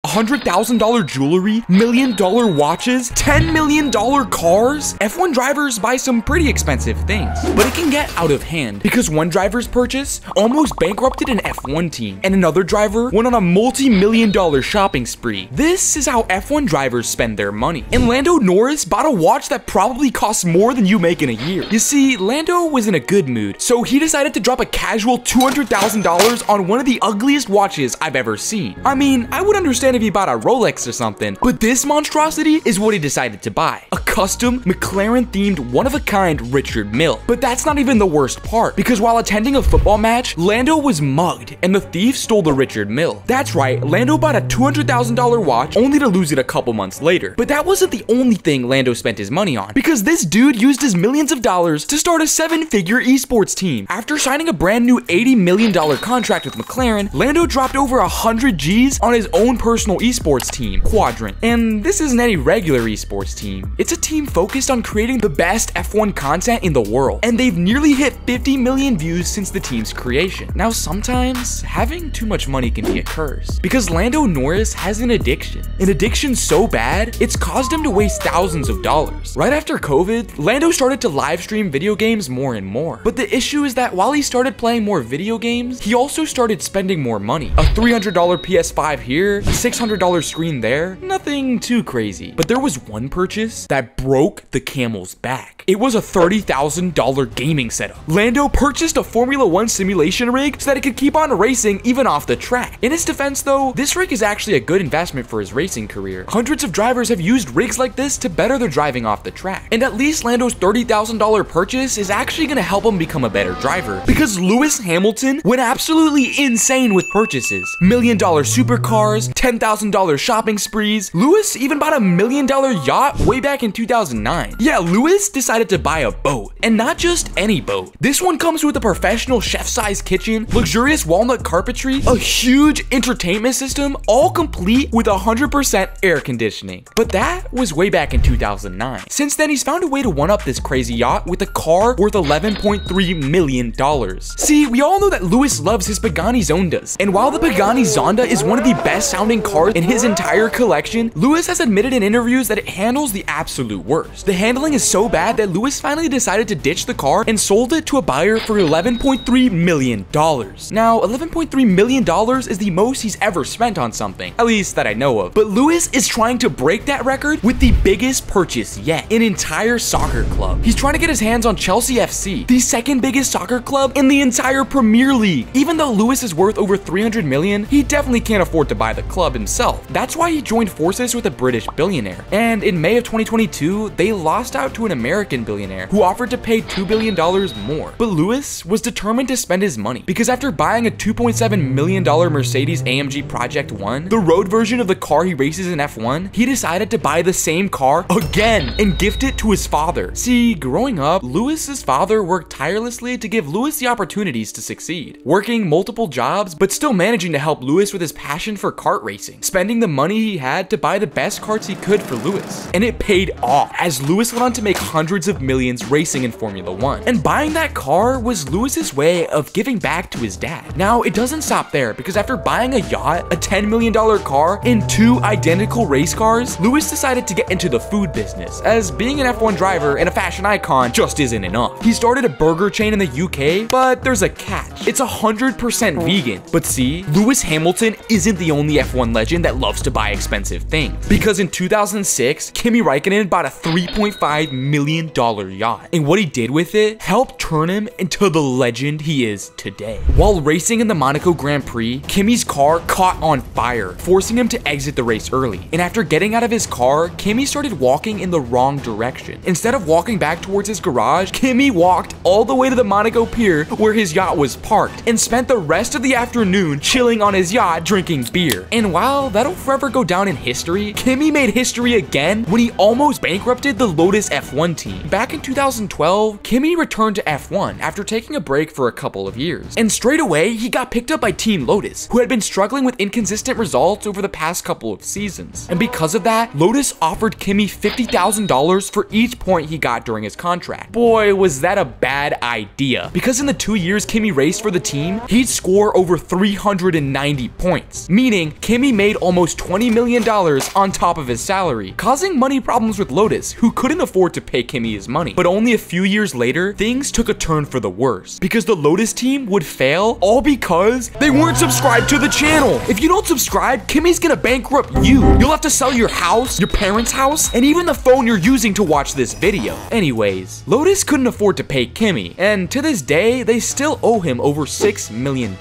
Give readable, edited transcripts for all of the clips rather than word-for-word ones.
$100,000 jewelry, $1 million watches, $10 million cars. F1 drivers buy some pretty expensive things, but it can get out of hand because one driver's purchase almost bankrupted an F1 team, and another driver went on a multi-million-dollar shopping spree. This is how F1 drivers spend their money. And Lando Norris bought a watch that probably costs more than you make in a year. You see, Lando was in a good mood, so he decided to drop a casual $200,000 on one of the ugliest watches I've ever seen. I mean, I would understand if he bought a Rolex or something, but this monstrosity is what he decided to buy. A custom, McLaren-themed, one-of-a-kind Richard Mille. But that's not even the worst part, because while attending a football match, Lando was mugged, and the thief stole the Richard Mille. That's right, Lando bought a $200,000 watch, only to lose it a couple months later. But that wasn't the only thing Lando spent his money on, because this dude used his millions of dollars to start a 7-figure esports team. After signing a brand new $80 million contract with McLaren, Lando dropped over 100 G's on his own personal esports team, Quadrant. And this isn't any regular esports team. It's a team focused on creating the best F1 content in the world, and they've nearly hit 50 million views since the team's creation. Now, sometimes having too much money can be a curse, because Lando Norris has an addiction so bad, it's caused him to waste thousands of dollars. Right after COVID, Lando started to live stream video games more and more. But the issue is that while he started playing more video games, he also started spending more money. A $300 PS5 here, a $600 screen there, nothing too crazy. But there was one purchase that broke the camel's back. It was a $30,000 gaming setup. Lando purchased a Formula 1 simulation rig so that it could keep on racing even off the track. In his defense though, this rig is actually a good investment for his racing career. Hundreds of drivers have used rigs like this to better their driving off the track. And at least Lando's $30,000 purchase is actually going to help him become a better driver, because Lewis Hamilton went absolutely insane with purchases. $1 million supercars, $10,000 shopping sprees. Lewis even bought a $1 million yacht way back in 2009. Yeah, Lewis decided to buy a boat, and not just any boat. This one comes with a professional chef-sized kitchen, luxurious walnut carpentry, a huge entertainment system, all complete with 100% air conditioning. But that was way back in 2009. Since then, he's found a way to one-up this crazy yacht with a car worth $11.3 million. See, we all know that Lewis loves his Pagani Zondas, and while the Pagani Zonda is one of the best sounding cars in his entire collection, Lewis has admitted in interviews that it handles the absolute worst. The handling is so bad that Lewis finally decided to ditch the car and sold it to a buyer for $11.3 million. Now, $11.3 million is the most he's ever spent on something, at least that I know of. But Lewis is trying to break that record with the biggest purchase yet, an entire soccer club. He's trying to get his hands on Chelsea FC, the second biggest soccer club in the entire Premier League. Even though Lewis is worth over $300 million, he definitely can't afford to buy the club himself. That's why he joined forces with a British billionaire. And in May of 2022, they lost out to an American billionaire who offered to pay $2 billion more. But Lewis was determined to spend his money, because after buying a $2.7 million Mercedes-AMG Project 1, the road version of the car he races in F1, he decided to buy the same car again and gift it to his father. See, growing up, Lewis's father worked tirelessly to give Lewis the opportunities to succeed, working multiple jobs, but still managing to help Lewis with his passion for kart racing, spending the money he had to buy the best karts he could for Lewis. And it paid off, as Lewis went on to make hundreds of millions racing in Formula 1. And buying that car was Lewis's way of giving back to his dad. Now, it doesn't stop there, because after buying a yacht, a $10 million car, and 2 identical race cars, Lewis decided to get into the food business, as being an F1 driver and a fashion icon just isn't enough. He started a burger chain in the UK, but there's a catch. It's 100% vegan. But see, Lewis Hamilton isn't the only F1 legend that loves to buy expensive things, because in 2006, Kimi Raikkonen bought a $3.5 million yacht, and what he did with it helped turn him into the legend he is today. While racing in the Monaco Grand Prix, Kimi's car caught on fire, forcing him to exit the race early. And after getting out of his car, Kimi started walking in the wrong direction. Instead of walking back towards his garage, Kimi walked all the way to the Monaco pier where his yacht was parked, and spent the rest of the afternoon chilling on his yacht drinking beer. And while that'll forever go down in history, Kimi made history again when he almost bankrupted the Lotus F1 team. Back in 2012, Kimi returned to F1 after taking a break for a couple of years, and straight away he got picked up by Team Lotus, who had been struggling with inconsistent results over the past couple of seasons. And because of that, Lotus offered Kimi $50,000 for each point he got during his contract. Boy, was that a bad idea, because in the 2 years Kimi raced for the team, he'd score over 390 points, meaning Kimi made almost $20 million on top of his salary, causing money problems with Lotus, who couldn't afford to pay Kimi his money. But only a few years later, things took a turn for the worse, because the Lotus team would fail all because they weren't subscribed to the channel. If you don't subscribe, Kimi's gonna bankrupt you. You'll have to sell your house, your parents' house, and even the phone you're using to watch this video. Anyways, Lotus couldn't afford to pay Kimi, and to this day, they still owe him over $6 million.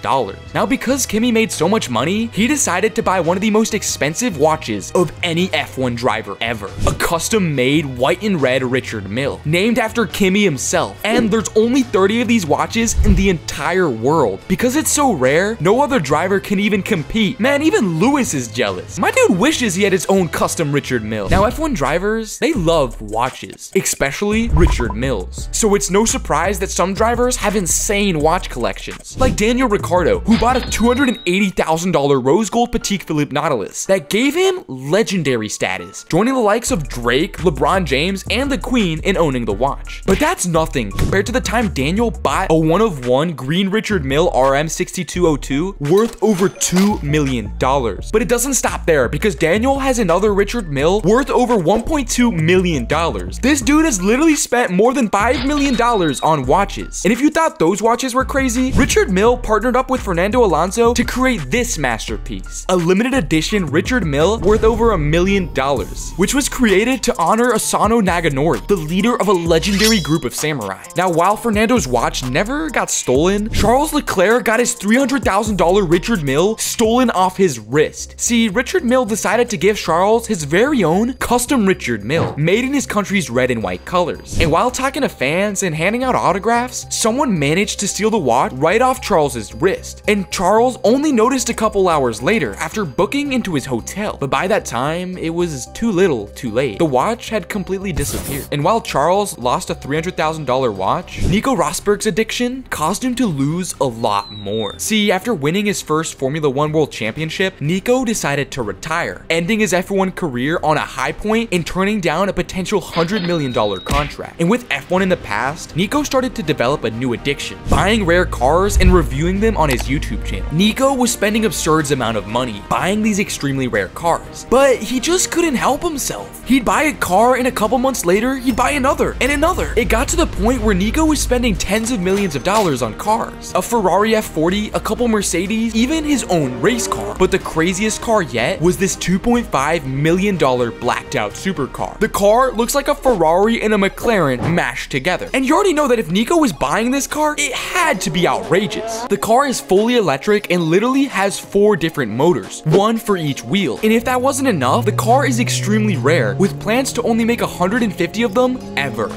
Now, because Kimi made so much money, he decided to buy one of the most expensive watches of any F1 driver ever. A custom-made white and red Richard Mille, named after Kimi himself. And there's only 30 of these watches in the entire world. Because it's so rare, no other driver can even compete. Man, even Lewis is jealous. My dude wishes he had his own custom Richard Mille. Now, F1 drivers, they love watches, especially Richard Milles. So it's no surprise that some drivers have insane watch collections. Like Daniel Ricciardo, who bought a $280,000 rose gold Patek Philippe Nautilus that gave him legendary status, joining the likes of Drake, LeBron James, and the Queen in owning the watch. But that's nothing compared to the time Daniel bought a one-of-one green Richard Mille RM6202 worth over $2 million. But it doesn't stop there, because Daniel has another Richard Mille worth over $1.2 million. This dude has literally spent more than $5 million on watches. And if you thought those watches were crazy, Richard Mille partnered up with Fernando Alonso to create this masterpiece, a limited edition Richard Mille worth over $1 million, which was created to honor Asano Naganori, the leader of a legendary group of samurai. Now, while Fernando's watch never got stolen, Charles Leclerc got his $300,000 Richard Mille stolen off his wrist. See, Richard Mille decided to give Charles his very own custom Richard Mille, made in his country's red and white colors. And while talking to fans and handing out autographs, someone managed to steal the watch right off Charles's wrist. And Charles only noticed a couple hours later after booking into his hotel. But by that time, it was too little, too late. The watch had completely disappeared. And while Charles lost a $300,000 watch, Nico Rosberg's addiction caused him to lose a lot more. See, after winning his first Formula 1 World Championship, Nico decided to retire, ending his F1 career on a high point and turning down a potential $100 million contract. And with F1 in the past, Nico started to develop a new addiction, buying rare cars and reviewing them on his YouTube channel. Nico was spending absurd amount of money buying these extremely rare cars, but he just couldn't help himself. He'd buy a car and a couple months later, he'd buy another and another. It got to the point where Nico was spending tens of millions of dollars on cars. A Ferrari F40, a couple Mercedes, even his own race car. But the craziest car yet was this $2.5 million blacked out supercar. The car looks like a Ferrari and a McLaren mashed together. And you already know that if Nico was buying this car, it had to be outrageous. The car is fully electric and literally has 4 different motors, one for each wheel. And if that wasn't enough, the car is extremely rare, with plans to only make 150 of them ever.